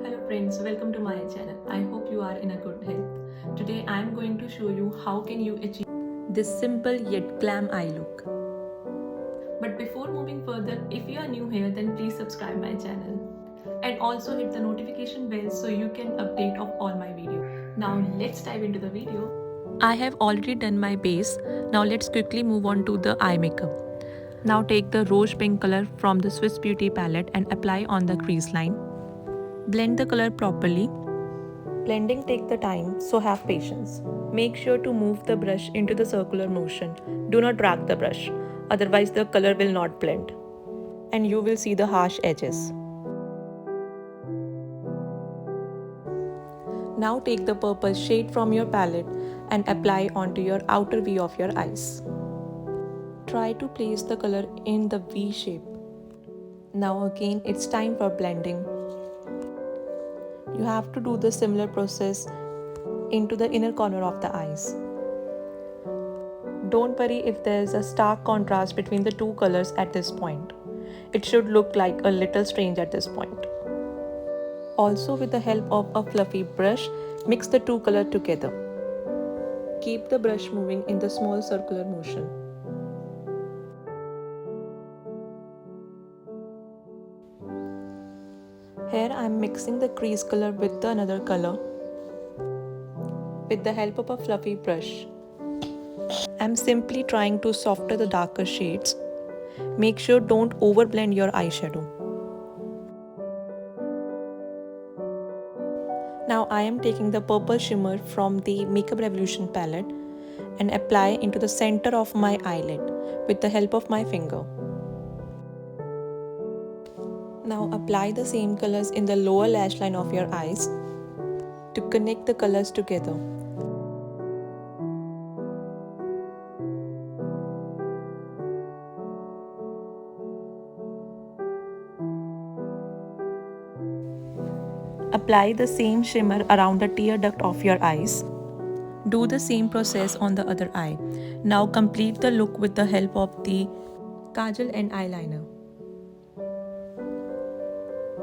Hello friends, welcome to my channel. I hope you are in a good health. Today I am going to show you how can you achieve this simple yet glam eye look. But before moving further, if you are new here then please subscribe my channel. And also hit the notification bell so you can update of all my videos. Now let's dive into the video. I have already done my base. Now let's quickly move on to the eye makeup. Now take the rose pink color from the Swiss Beauty palette and apply on the crease line. Blend the color properly. Blending takes the time, so have patience. Make sure to move the brush into the circular motion. Do not drag the brush, otherwise the color will not blend and you will see the harsh edges. Now take the purple shade from your palette and apply onto your outer V of your eyes. Try to place the color in the V shape. Now again it's time for blending. You have to do the similar process into the inner corner of the eyes. Don't worry if there is a stark contrast between the two colors at this point. It should look like a little strange at this point. Also, with the help of a fluffy brush, mix the two colors together. Keep the brush moving in the small circular motion. Here I am mixing the crease color with another color with the help of a fluffy brush. I am simply trying to soften the darker shades. Make sure don't overblend your eyeshadow. Now I am taking the purple shimmer from the Makeup Revolution palette and apply into the center of my eyelid with the help of my finger. Now apply the same colors in the lower lash line of your eyes to connect the colors together. Apply the same shimmer around the tear duct of your eyes. Do the same process on the other eye. Now complete the look with the help of the kajal and eyeliner.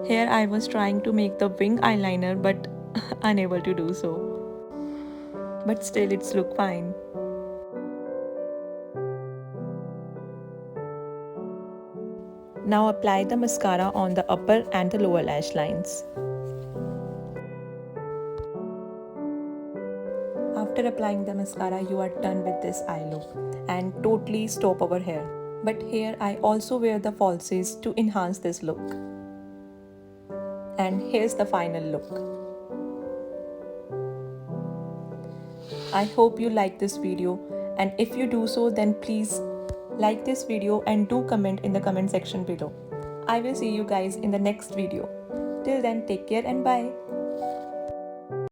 Here I was trying to make the wing eyeliner but unable to do so. But still it's look fine. Now apply the mascara on the upper and the lower lash lines. After applying the mascara, you are done with this eye look and totally stop over here. But here I also wear the falsies to enhance this look. And here's the final look. I hope you like this video, and if you do so then please like this video and do comment in the comment section below. I will see you guys in the next video. Till then, take care and bye.